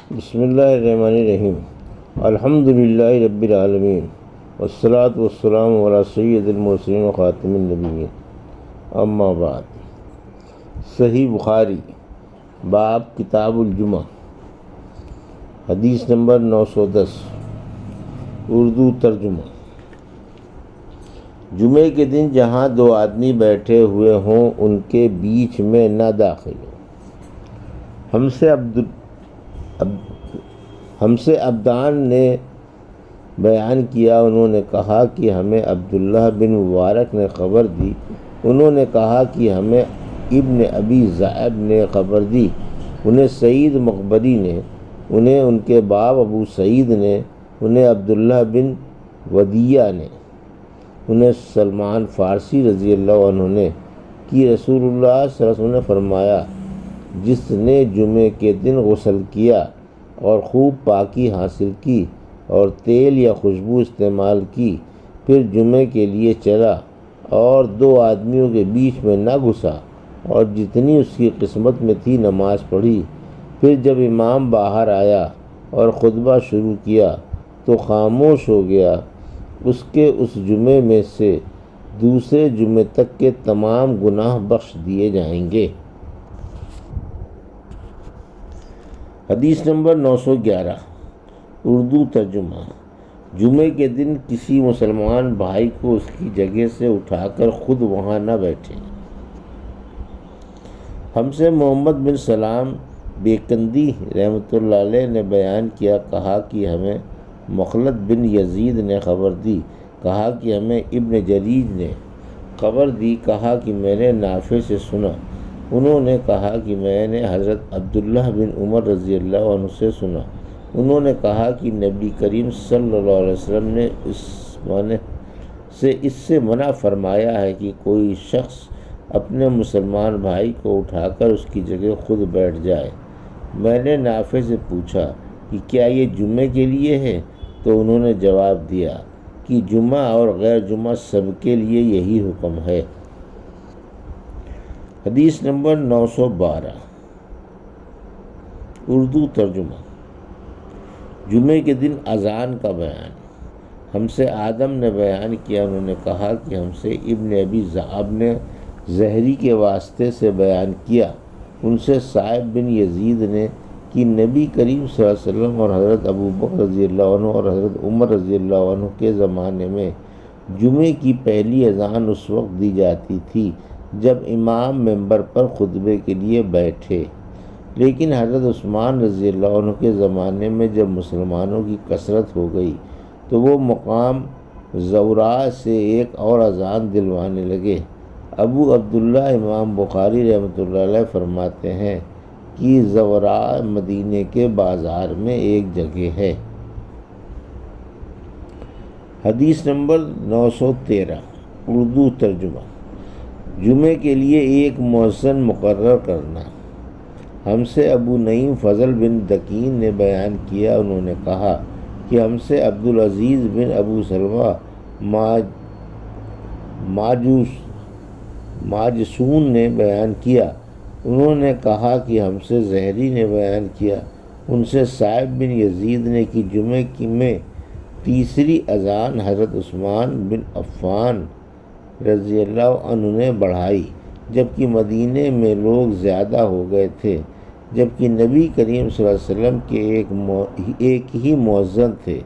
بسم اللہ الرحمن الرحیم۔ الحمد للہ رب العالمین والصلاة والسلام علی سید المرسلین و خاتم النبیین، اما بعد۔ صحیح بخاری باب کتاب الجمعہ، حدیث نمبر 910، اردو ترجمہ۔ جمعے کے دن جہاں دو آدمی بیٹھے ہوئے ہوں ان کے بیچ میں نہ داخل ہو۔ ہم سے عبدان نے بیان کیا، انہوں نے کہا کہ ہمیں عبداللہ بن مبارک نے خبر دی، انہوں نے کہا کہ ہمیں ابن ابی ذئب نے خبر دی، انہیں سعید مقبری نے، انہیں ان کے باپ ابو سعید نے، انہیں عبداللہ بن ودیہ نے، انہیں سلمان فارسی رضی اللہ عنہ نے، کہ رسول اللہ صلی اللہ علیہ وسلم نے فرمایا، جس نے جمعے کے دن غسل کیا اور خوب پاکی حاصل کی اور تیل یا خوشبو استعمال کی، پھر جمعے کے لیے چلا اور دو آدمیوں کے بیچ میں نہ گھسا اور جتنی اس کی قسمت میں تھی نماز پڑھی، پھر جب امام باہر آیا اور خطبہ شروع کیا تو خاموش ہو گیا، اس کے اس جمعے میں سے دوسرے جمعے تک کے تمام گناہ بخش دیے جائیں گے۔ حدیث نمبر 911، اردو ترجمہ۔ جمعے کے دن کسی مسلمان بھائی کو اس کی جگہ سے اٹھا کر خود وہاں نہ بیٹھے۔ ہم سے محمد بن سلام بیکندی رحمۃ اللہ علیہ نے بیان کیا، کہا کہ ہمیں مخلد بن یزید نے خبر دی، کہا کہ ہمیں ابن جریج نے خبر دی، کہا کہ میں نے نافع سے سنا، انہوں نے کہا کہ میں نے حضرت عبداللہ بن عمر رضی اللہ عنہ سے سنا، انہوں نے کہا کہ نبی کریم صلی اللہ علیہ وسلم نے اس سے منع فرمایا ہے کہ کوئی شخص اپنے مسلمان بھائی کو اٹھا کر اس کی جگہ خود بیٹھ جائے۔ میں نے نافع سے پوچھا کہ کیا یہ جمعے کے لیے ہے؟ تو انہوں نے جواب دیا کہ جمعہ اور غیر جمعہ سب کے لیے یہی حکم ہے۔ حدیث نمبر 912، اردو ترجمہ۔ جمعے کے دن اذان کا بیان۔ ہم سے آدم نے بیان کیا، انہوں نے کہا کہ ہم سے ابن ابی ذئب نے زہری کے واسطے سے بیان کیا، ان سے صائب بن یزید نے، کہ نبی کریم صلی اللہ علیہ وسلم اور حضرت ابو بکر رضی اللہ عنہ اور حضرت عمر رضی اللہ عنہ کے زمانے میں جمعے کی پہلی اذان اس وقت دی جاتی تھی جب امام ممبر پر خطبے کے لیے بیٹھے، لیکن حضرت عثمان رضی اللہ عنہ کے زمانے میں جب مسلمانوں کی کثرت ہو گئی تو وہ مقام زوراء سے ایک اور اذان دلوانے لگے۔ ابو عبداللہ امام بخاری رحمۃ اللہ علیہ فرماتے ہیں کہ زوراء مدینے کے بازار میں ایک جگہ ہے۔ حدیث نمبر 913، اردو ترجمہ۔ جمعے کے لیے ایک مؤذن مقرر کرنا۔ ہم سے ابو نعیم فضل بن دکین نے بیان کیا، انہوں نے کہا کہ ہم سے عبدالعزیز بن ابو سلمہ ماجسون نے بیان کیا، انہوں نے کہا کہ ہم سے زہری نے بیان کیا، ان سے صائب بن یزید نے، کہ جمعے میں تیسری اذان حضرت عثمان بن عفان رضی اللہ عنہ نے بڑھائی، جبکہ مدینے میں لوگ زیادہ ہو گئے تھے، جبکہ نبی کریم صلی اللہ علیہ وسلم کے ایک ہی مؤذن تھے۔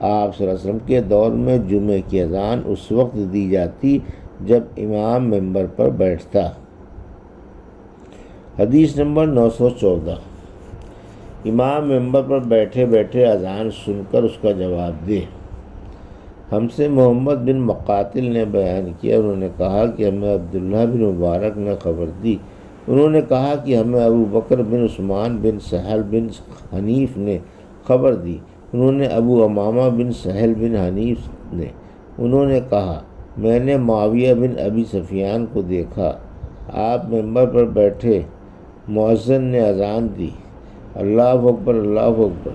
آپ صلی اللہ علیہ وسلم کے دور میں جمعے کی اذان اس وقت دی جاتی جب امام ممبر پر بیٹھتا۔ حدیث نمبر 914، امام ممبر پر بیٹھے بیٹھے اذان سن کر اس کا جواب دے۔ ہم سے محمد بن مقاتل نے بیان کیا، انہوں نے کہا کہ ہمیں عبداللہ بن مبارک نے خبر دی، انہوں نے کہا کہ ہمیں ابو بکر بن عثمان بن سہل بن حنیف نے خبر دی، انہوں نے ابو امامہ بن سہل بن حنیف نے، انہوں نے کہا میں نے معاویہ بن ابی سفیان کو دیکھا، آپ ممبر پر بیٹھے، مؤذن نے اذان دی، اللہ اکبر اللہ اکبر،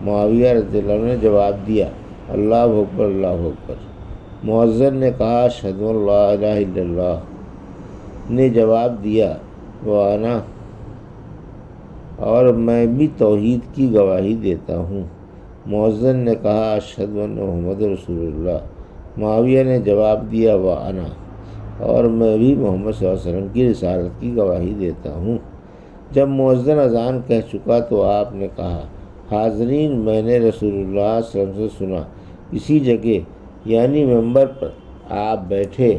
معاویہ رضی اللہ عنہ نے جواب دیا، اللہ اکبر اللہ اکبر، مؤذن نے کہا اشہد ان لا الہ الا اللہ، نے جواب دیا وانا اور میں بھی توحید کی گواہی دیتا ہوں۔ مؤذن نے کہا اشہد ان محمد رسول اللہ۔ معاویہ نے جواب دیا وانا، اور میں بھی محمد صلی اللہ علیہ وسلم کی رسالت کی گواہی دیتا ہوں۔ جب مؤذن اذان کہہ چکا تو آپ نے کہا حاضرین، میں نے رسول اللہ صلی اللہ علیہ وسلم سے سنا، اسی جگہ یعنی منبر پر آپ بیٹھے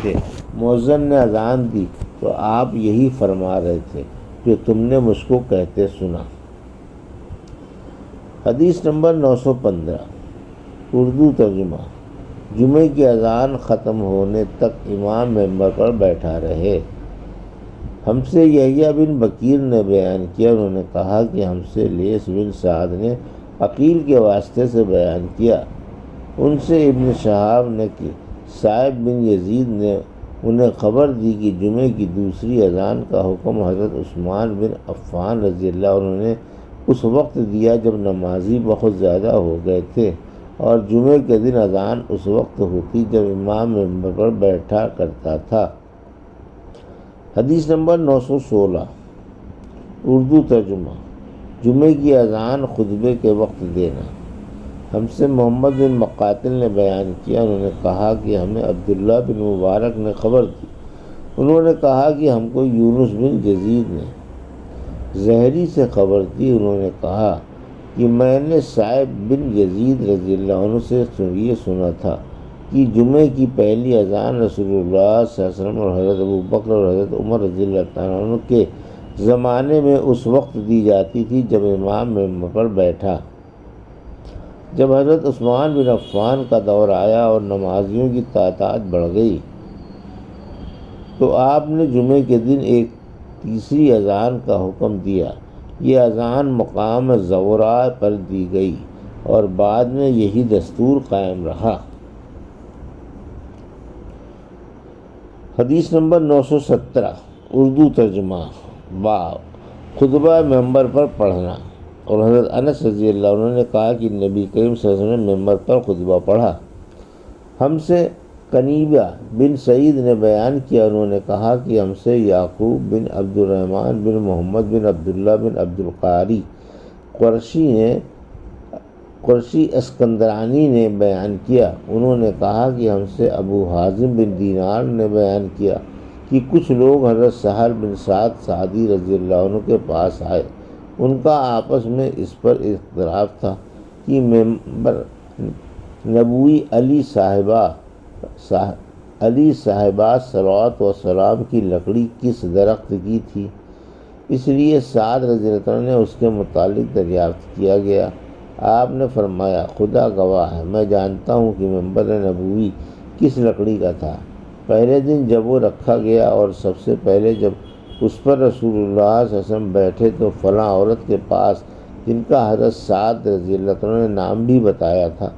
تھے، مؤذن نے اذان دی تو آپ یہی فرما رہے تھے جو تم نے مجھ کو کہتے سنا۔ حدیث نمبر 915 اردو ترجمہ۔ جمعے کی اذان ختم ہونے تک امام منبر پر بیٹھا رہے۔ ہم سے یحییٰ بن بکیر نے بیان کیا، انہوں نے کہا کہ ہم سے لیث بن سعد نے عقیل کے واسطے سے بیان کیا، ان سے ابن شہاب نے کہ صائب بن یزید نے انہیں خبر دی کہ جمعے کی دوسری اذان کا حکم حضرت عثمان بن عفان رضی اللہ عنہ نے اس وقت دیا جب نمازی بہت زیادہ ہو گئے تھے، اور جمعے کے دن اذان اس وقت ہوتی جب امام منبر پر بیٹھا کرتا تھا۔ حدیث نمبر 916 اردو ترجمہ۔ جمعے کی اذان خطبے کے وقت دینا۔ ہم سے محمد بن مقاتل نے بیان کیا، انہوں نے کہا کہ ہمیں عبداللہ بن مبارک نے خبر دی، انہوں نے کہا کہ ہم کو یونس بن یزید نے زہری سے خبر دی، انہوں نے کہا کہ میں نے صائب بن یزید رضی اللہ عنہ سے یہ سنا تھا کہ جمعے کی پہلی اذان رسول اللہ صلی اللہ علیہ وسلم اور حضرت ابوبکر اور حضرت عمر رضی اللہ تعالیٰ عنہ کے زمانے میں اس وقت دی جاتی تھی جب امام منبر پر بیٹھا۔ جب حضرت عثمان بن عفان کا دور آیا اور نمازیوں کی تعداد بڑھ گئی تو آپ نے جمعے کے دن ایک تیسری اذان کا حکم دیا۔ یہ اذان مقام زورا پر دی گئی اور بعد میں یہی دستور قائم رہا۔ حدیث نمبر 917 اردو ترجمہ۔ باب خطبہ منبر پر پڑھنا۔ اور حضرت انس رضی اللہ عنہ نے کہا کہ نبی کریم صلی اللہ علیہ وسلم نے منبر پر خطبہ پڑھا۔ ہم سے قنیبہ بن سعید نے بیان کیا، انہوں نے کہا کہ ہم سے یعقوب بن عبد الرحمن بن محمد بن عبداللہ بن عبد القاری قرشی اسکندرانی نے بیان کیا، انہوں نے کہا کہ ہم سے ابو حازم بن دینار نے بیان کیا کہ کچھ لوگ حضرت سہل بن سعد سعدی رضی اللہ عنہ کے پاس آئے، ان کا آپس میں اس پر اختلاف تھا کہ منبر نبوی علی صاحبہ صلوات و سلام کی لکڑی کس درخت کی تھی، اس لیے سعد رضی اللہ عنہ نے اس کے متعلق دریافت کیا گیا۔ آپ نے فرمایا خدا گواہ ہے، میں جانتا ہوں کہ منبر نبوی کس لکڑی کا تھا۔ پہلے دن جب وہ رکھا گیا اور سب سے پہلے جب اس پر رسول اللہ صلی اللہ علیہ وسلم بیٹھے تو فلاں عورت کے پاس، جن کا حضرت سعد رضی اللہ عنہ نے نام بھی بتایا تھا،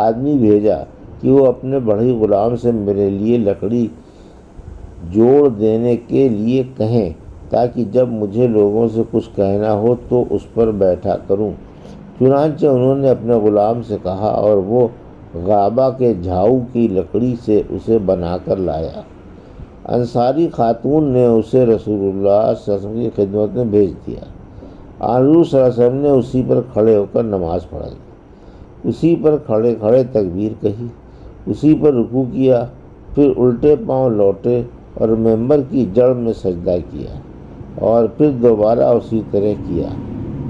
آدمی بھیجا کہ وہ اپنے بڑھئی غلام سے میرے لیے لکڑی جوڑ دینے کے لیے کہیں تاکہ جب مجھے لوگوں سے کچھ کہنا ہو تو اس پر بیٹھا کروں۔ چنانچہ انہوں نے اپنے غلام سے کہا اور وہ غابہ کے جھاؤ کی لکڑی سے اسے بنا کر لایا۔ انصاری خاتون نے اسے رسول اللہ صلی اللہ علیہ وسلم کی خدمت میں بھیج دیا۔ حضور صلی اللہ علیہ وسلم نے اسی پر کھڑے ہو کر نماز پڑھائی، اسی پر کھڑے کھڑے تکبیر کہی، اسی پر رکوع کیا، پھر الٹے پاؤں لوٹے اور منبر کی جڑ میں سجدہ کیا اور پھر دوبارہ اسی طرح کیا۔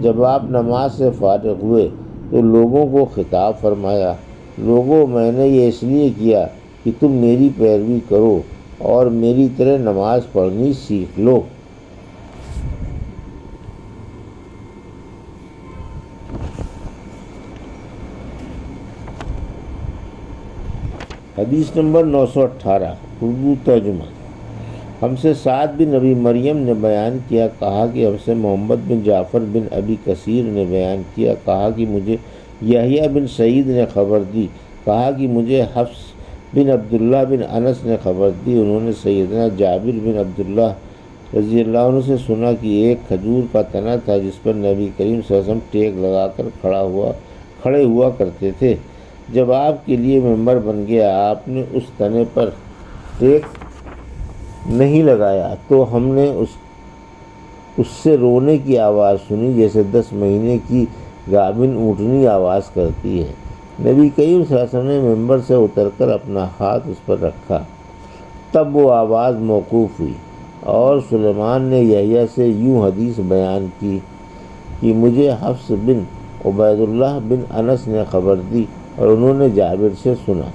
جب آپ نماز سے فارغ ہوئے تو لوگوں کو خطاب فرمایا، لوگوں، میں نے یہ اس لیے کیا کہ تم میری پیروی کرو اور میری طرح نماز پڑھنی سیکھ لو۔ حدیث نمبر 918 اردو ترجمہ۔ ہم سے سعد بن ابی مریم نے بیان کیا، کہا کہ ہم سے محمد بن جعفر بن ابی کثیر نے بیان کیا، کہا کہ مجھے یحییٰ بن سعید نے خبر دی، کہا کہ مجھے حفص بن عبداللہ بن انس نے خبر دی، انہوں نے سیدنا جابر بن عبداللہ رضی اللہ عنہ سے سنا کہ ایک کھجور کا تنا تھا جس پر نبی کریم صلی اللہ علیہ وسلم ٹیک لگا کر کھڑے ہوا کرتے تھے۔ جب آپ کے لیے منبر بن گیا، آپ نے اس تنے پر ٹیک نہیں لگایا تو ہم نے اس سے رونے کی آواز سنی جیسے 10 مہینے کی گابن اونٹنی آواز کرتی ہے۔ نبی کریم صلی اللہ علیہ وسلم نے ممبر سے اتر کر اپنا ہاتھ اس پر رکھا، تب وہ آواز موقوف ہوئی، اور سلیمان نے یحییٰ سے یوں حدیث بیان کی کہ مجھے حفص بن عبید اللہ بن انس نے خبر دی اور انہوں نے جابر سے سنا۔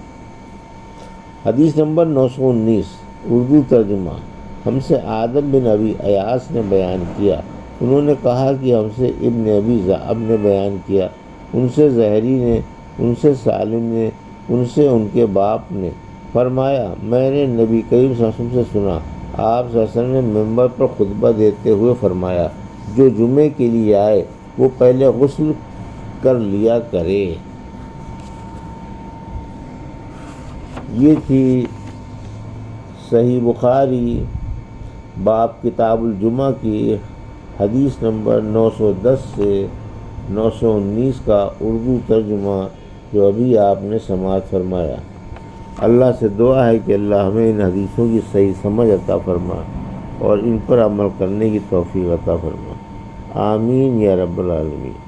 حدیث نمبر 919 اردو ترجمہ۔ ہم سے آدم بن ابی ایاس نے بیان کیا، انہوں نے کہا کہ ہم سے ابن ابی ذئب نے بیان کیا، ان سے زہری نے، ان سے سالم نے، ان سے ان کے باپ نے فرمایا، میں نے نبی کریم صلی اللہ علیہ وسلم سے سنا، آپ صلی اللہ علیہ وسلم نے ممبر پر خطبہ دیتے ہوئے فرمایا، جو جمعے کے لیے آئے وہ پہلے غسل کر لیا کرے۔ یہ تھی صحیح بخاری باب کتاب الجمعہ کی حدیث نمبر 910 سے 919 کا اردو ترجمہ جو ابھی آپ نے سماعت فرمایا۔ اللہ سے دعا ہے کہ اللہ ہمیں ان حدیثوں کی صحیح سمجھ عطا فرما اور ان پر عمل کرنے کی توفیق عطا فرما، آمین یا رب العالمین۔